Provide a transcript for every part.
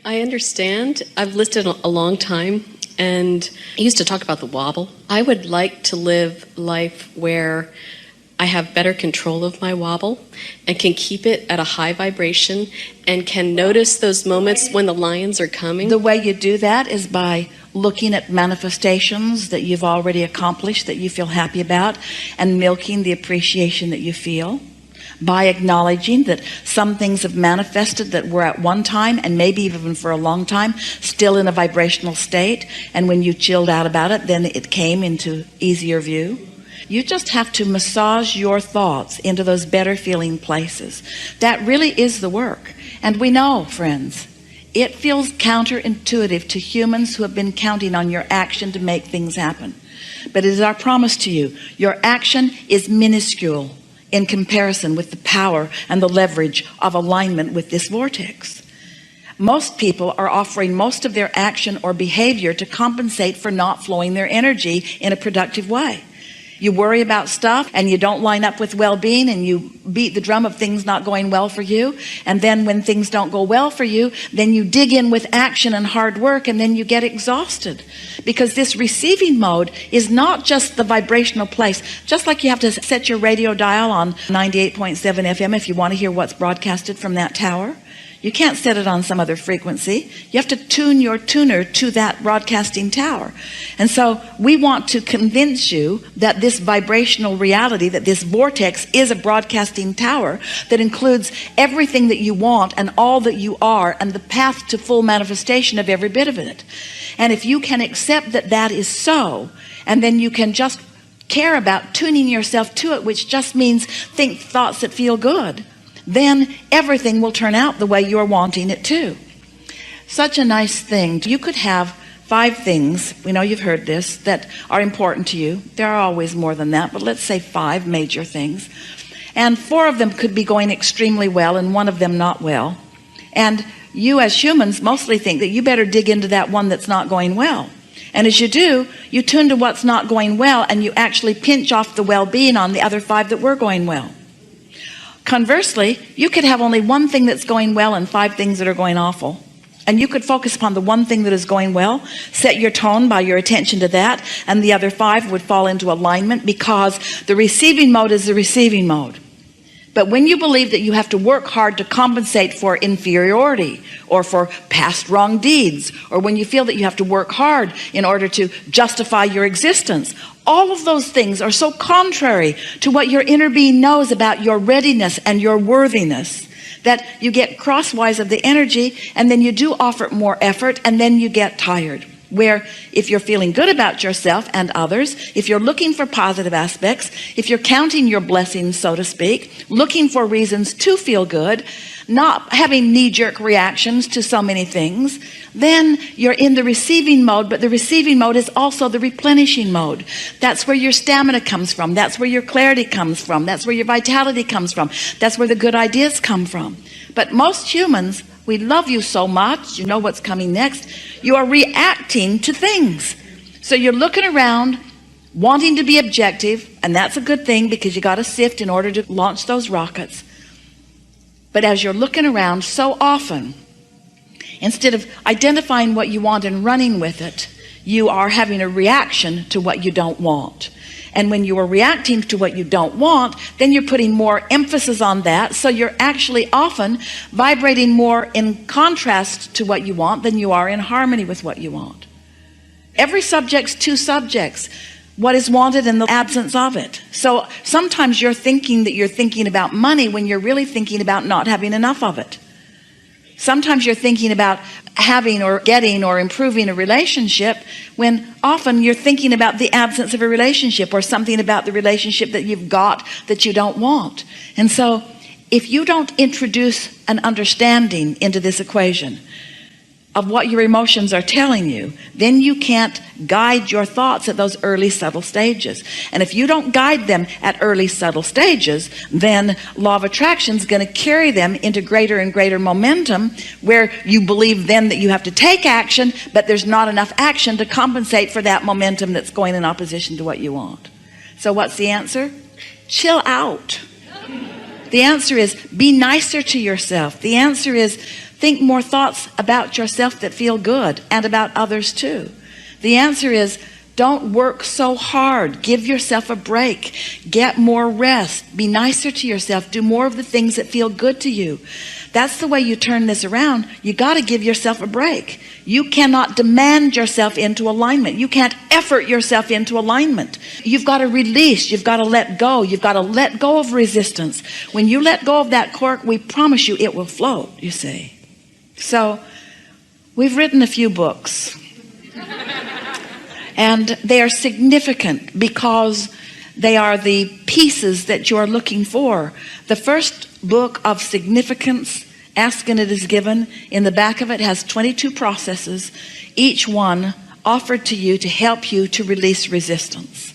I understand. I've listed a long time, and I used to talk about the wobble. I would like to live life where I have better control of my wobble and can keep it at a high vibration and can notice those moments when the lions are coming. The way you do that is by looking at manifestations that you've already accomplished that you feel happy about and milking the appreciation that you feel. By acknowledging that some things have manifested that were at one time and maybe even for a long time still in a vibrational state, and when you chilled out about it, then it came into easier view. You just have to massage your thoughts into those better feeling places. That really is the work. And we know, friends, it feels counterintuitive to humans who have been counting on your action to make things happen. But it is our promise to you, your action is minuscule in comparison with the power and the leverage of alignment with this vortex. Most people are offering most of their action or behavior to compensate for not flowing their energy in a productive way. You worry about stuff and you don't line up with well-being, and you beat the drum of things not going well for you. And then when things don't go well for you, then you dig in with action and hard work, and then you get exhausted. Because this receiving mode is not just the vibrational place. Just like you have to set your radio dial on 98.7 FM if you want to hear what's broadcasted from that tower. You can't set it on some other frequency. You have to tune your tuner to that broadcasting tower. And so we want to convince you that this vibrational reality, that this vortex is a broadcasting tower that includes everything that you want and all that you are and the path to full manifestation of every bit of it. And if you can accept that that is so, and then you can just care about tuning yourself to it, which just means think thoughts that feel good, then everything will turn out the way you're wanting it to. Such a nice thing. You could have 5 things, we know you've heard this, that are important to you. There are always more than that, but let's say 5 major things. And 4 of them could be going extremely well and 1 of them not well. And you as humans mostly think that you better dig into that one that's not going well. And as you do, you tune to what's not going well, and you actually pinch off the well-being on the other 5 that were going well. Conversely, you could have only 1 thing that's going well and 5 things that are going awful. And you could focus upon the 1 thing that is going well, set your tone by your attention to that, and the other 5 would fall into alignment, because the receiving mode is the receiving mode. But when you believe that you have to work hard to compensate for inferiority or for past wrong deeds, or when you feel that you have to work hard in order to justify your existence, all of those things are so contrary to what your inner being knows about your readiness and your worthiness that you get crosswise of the energy, and then you do offer more effort, and then you get tired. Where if you're feeling good about yourself and others, if you're looking for positive aspects, if you're counting your blessings, so to speak, looking for reasons to feel good, not having knee-jerk reactions to so many things, then you're in the receiving mode. But the receiving mode is also the replenishing mode. That's where your stamina comes from. That's where your clarity comes from. That's where your vitality comes from. That's where the good ideas come from. But most humans, we love you so much, you know what's coming next. You are reacting to things. So you're looking around, wanting to be objective, and that's a good thing, because you got to sift in order to launch those rockets. But as you're looking around so often, instead of identifying what you want and running with it, you are having a reaction to what you don't want. And when you are reacting to what you don't want, then you're putting more emphasis on that. So you're actually often vibrating more in contrast to what you want than you are in harmony with what you want. Every subject's 2 subjects. What is wanted and the absence of it. So sometimes you're thinking that you're thinking about money when you're really thinking about not having enough of it. Sometimes you're thinking about having or getting or improving a relationship when often you're thinking about the absence of a relationship, or something about the relationship that you've got that you don't want. And so if you don't introduce an understanding into this equation of what your emotions are telling you, then you can't guide your thoughts at those early subtle stages. And if you don't guide them at early subtle stages, then law of attraction is going to carry them into greater and greater momentum, where you believe then that you have to take action, but there's not enough action to compensate for that momentum that's going in opposition to what you want. So what's the answer? Chill out. The answer is be nicer to yourself. The answer is think more thoughts about yourself that feel good and about others too? The answer is, don't work so hard. Give yourself a break. Get more rest. Be nicer to yourself. Do more of the things that feel good to you. That's the way you turn this around. You got to give yourself a break. You cannot demand yourself into alignment. You can't effort yourself into alignment. You've got to release. You've got to let go. You've got to let go of resistance. When you let go of that cork, we promise you it will float, you see. So we've written a few books. And they are significant because they are the pieces that you are looking for. The first book of significance, Ask and It Is Given, in the back of it has 22 processes, each one offered to you to help you to release resistance.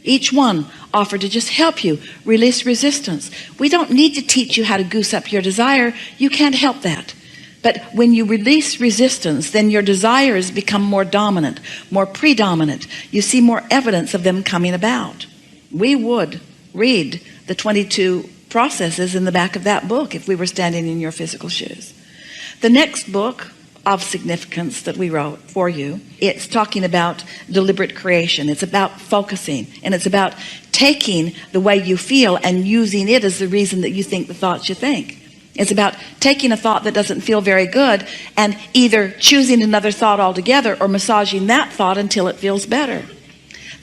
Each one offered to just help you release resistance. We don't need to teach you how to goose up your desire. You can't help that. But when you release resistance, then your desires become more dominant, more predominant. You see more evidence of them coming about. We would read the 22 processes in the back of that book if we were standing in your physical shoes. The next book of significance that we wrote for you, it's talking about deliberate creation. It's about focusing, and it's about taking the way you feel and using it as the reason that you think the thoughts you think. It's about taking a thought that doesn't feel very good and either choosing another thought altogether or massaging that thought until it feels better.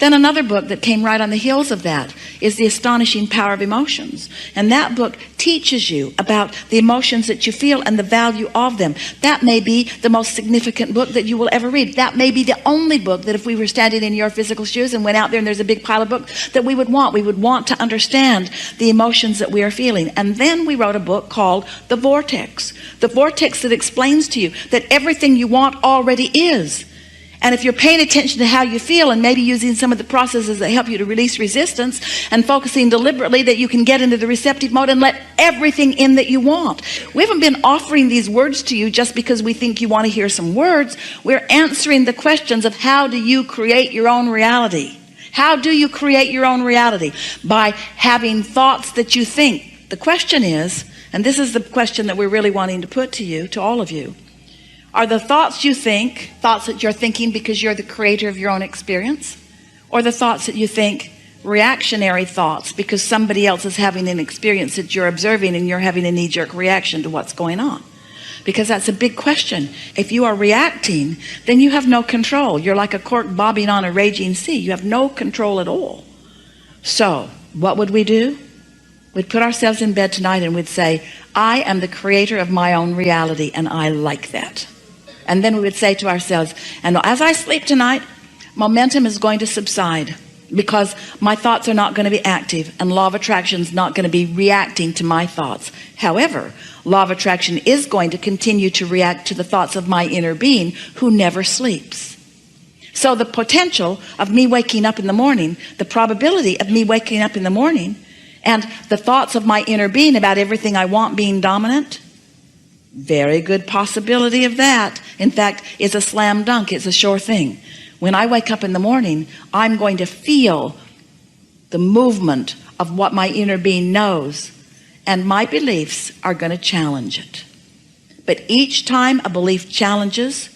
Then another book that came right on the heels of that is The Astonishing Power of Emotions. And that book teaches you about the emotions that you feel and the value of them. That may be the most significant book that you will ever read. That may be the only book that if we were standing in your physical shoes and went out there and there's a big pile of books that we would want. We would want to understand the emotions that we are feeling. And then we wrote a book called The Vortex. The Vortex that explains to you that everything you want already is. And if you're paying attention to how you feel and maybe using some of the processes that help you to release resistance and focusing deliberately, that you can get into the receptive mode and let everything in that you want. We haven't been offering these words to you just because we think you want to hear some words. We're answering the questions of how do you create your own reality? How do you create your own reality? By having thoughts that you think. The question is, and this is the question that we're really wanting to put to you, to all of you, are the thoughts you think, thoughts that you're thinking because you're the creator of your own experience? Or the thoughts that you think, reactionary thoughts because somebody else is having an experience that you're observing and you're having a knee-jerk reaction to what's going on? Because that's a big question. If you are reacting, then you have no control. You're like a cork bobbing on a raging sea. You have no control at all. So, what would we do? We'd put ourselves in bed tonight and we'd say, I am the creator of my own reality, and I like that. And then we would say to ourselves, and as I sleep tonight, momentum is going to subside because my thoughts are not going to be active, and law of attraction is not going to be reacting to my thoughts. However, law of attraction is going to continue to react to the thoughts of my inner being who never sleeps. So the potential of me waking up in the morning, the probability of me waking up in the morning, and the thoughts of my inner being about everything I want being dominant, very good possibility of that. In fact, it's a slam dunk. It's a sure thing. When I wake up in the morning, I'm going to feel the movement of what my inner being knows, and my beliefs are going to challenge it. But each time a belief challenges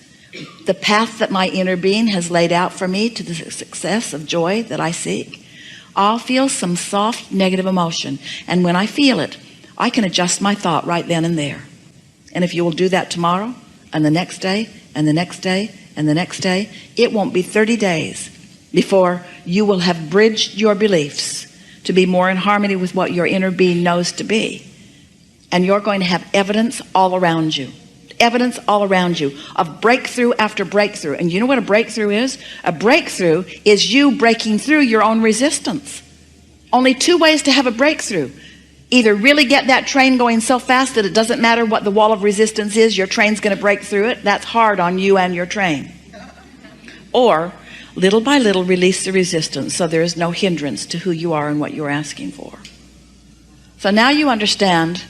the path that my inner being has laid out for me to the success of joy that I seek, I'll feel some soft negative emotion. And when I feel it, I can adjust my thought right then and there. And if you will do that tomorrow and the next day and the next day and the next day, it won't be 30 days before you will have bridged your beliefs to be more in harmony with what your inner being knows to be. And you're going to have evidence all around you. Evidence all around you of breakthrough after breakthrough. And you know what a breakthrough is? A breakthrough is you breaking through your own resistance. Only two ways to have a breakthrough. Either really get that train going so fast that it doesn't matter what the wall of resistance is, your train's going to break through it. That's hard on you and your train. Or little by little release the resistance so there is no hindrance to who you are and what you're asking for. So now you understand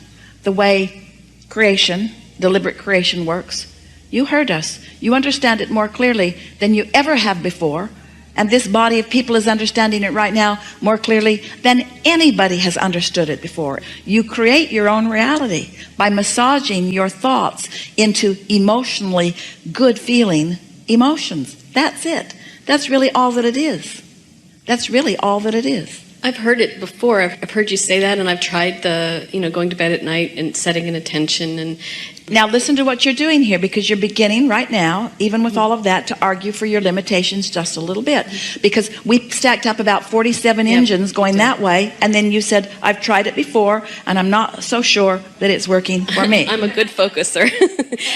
the way creation, deliberate creation works. You heard us. You understand it more clearly than you ever have before And this body of people is understanding it right now more clearly than anybody has understood it before. You create your own reality by massaging your thoughts into emotionally good feeling emotions. That's it. That's really all that it is. That's really all that it is. I've heard it before. I've heard you say that, and I've tried going to bed at night and setting an intention. And now listen to what you're doing here, because you're beginning right now, even with all of that, to argue for your limitations just a little bit. Because we stacked up about 47 engines going that way, and then you said, I've tried it before, and I'm not so sure that it's working for me. I'm a good focuser,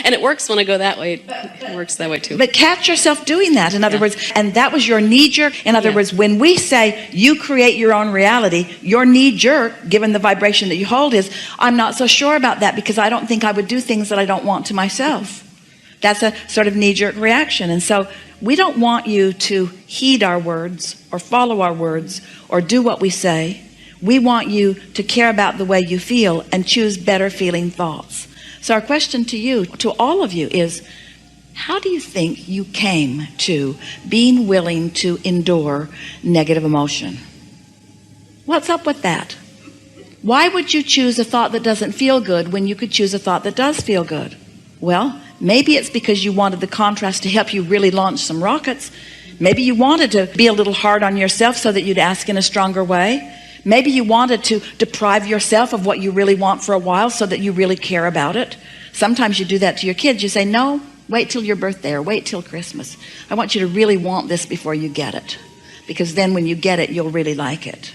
and it works when I go that way. It works that way too. But catch yourself doing that, in other words, and that was your knee-jerk. In other words, when we say you create your own reality, your knee-jerk, given the vibration that you hold, is, I'm not so sure about that because I don't think I would do things that I don't want to myself. That's a sort of knee-jerk reaction. And so we don't want you to heed our words or follow our words or do what we say. We want you to care about the way you feel and choose better feeling thoughts. So our question to you, to all of you, is, how do you think you came to being willing to endure negative emotion? What's up with that? Why would you choose a thought that doesn't feel good when you could choose a thought that does feel good? Well, maybe it's because you wanted the contrast to help you really launch some rockets. Maybe you wanted to be a little hard on yourself so that you'd ask in a stronger way. Maybe you wanted to deprive yourself of what you really want for a while so that you really care about it. Sometimes you do that to your kids. You say, no, wait till your birthday or wait till Christmas. I want you to really want this before you get it, because then when you get it, you'll really like it.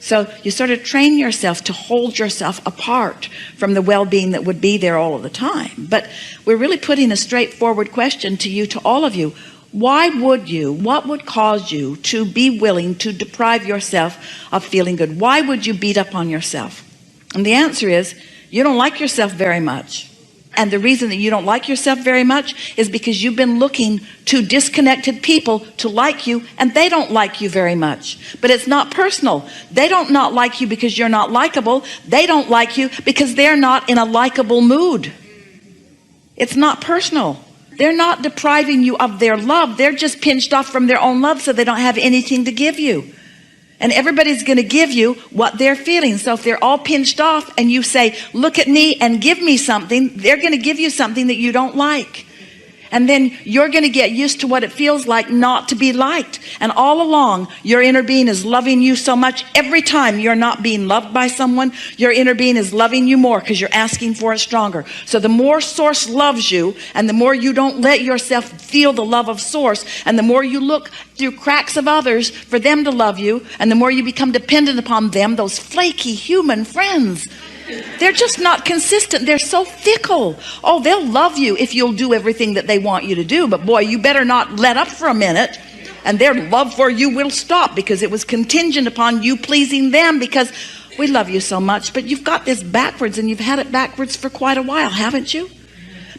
So you sort of train yourself to hold yourself apart from the well-being that would be there all of the time. But we're really putting a straightforward question to you, to all of you. Why would you, what would cause you to be willing to deprive yourself of feeling good? Why would you beat up on yourself? And the answer is, you don't like yourself very much. And the reason that you don't like yourself very much is because you've been looking to disconnected people to like you, and they don't like you very much. But it's not personal. They don't not like you because you're not likable. They don't like you because they're not in a likable mood. It's not personal. They're not depriving you of their love. They're just pinched off from their own love, so they don't have anything to give you. And everybody's going to give you what they're feeling. So if they're all pinched off and you say, look at me and give me something, they're going to give you something that you don't like. And then you're going to get used to what it feels like not to be liked. And all along, your inner being is loving you so much. Every time you're not being loved by someone, your inner being is loving you more because you're asking for it stronger. So the more Source loves you, and the more you don't let yourself feel the love of Source, and the more you look through cracks of others for them to love you, and the more you become dependent upon them, those flaky human friends, they're just not consistent. They're so fickle. Oh, they'll love you if you'll do everything that they want you to do. But boy, you better not let up for a minute, and their love for you will stop because it was contingent upon you pleasing them, because we love you so much. But you've got this backwards, and you've had it backwards for quite a while, haven't you?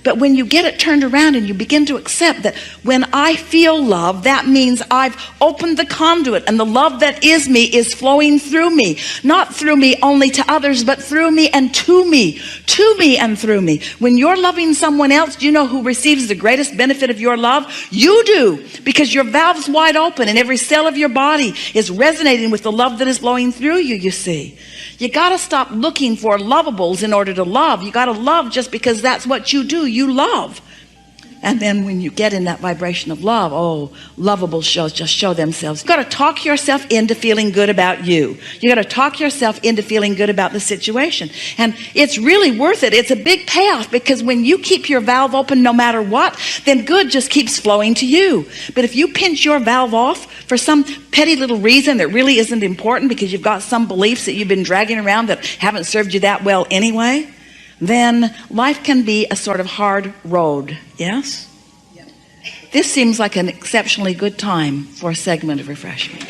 But when you get it turned around and you begin to accept that when I feel love, that means I've opened the conduit, and the love that is me is flowing through me. Not through me only to others, but through me and to me and through me. When you're loving someone else, do you know who receives the greatest benefit of your love? You do, because your valve's wide open and every cell of your body is resonating with the love that is flowing through you, you see. You got to stop looking for lovables in order to love. You got to love just because that's what you do. You love. And then when you get in that vibration of love, oh, lovables just show themselves. You've got to talk yourself into feeling good about you. You got to talk yourself into feeling good about the situation. And it's really worth it. It's a big payoff, because when you keep your valve open no matter what, then good just keeps flowing to you. But if you pinch your valve off for some petty little reason that really isn't important, because you've got some beliefs that you've been dragging around that haven't served you that well anyway, then life can be a sort of hard road. Yes? This seems like an exceptionally good time for a segment of refreshment.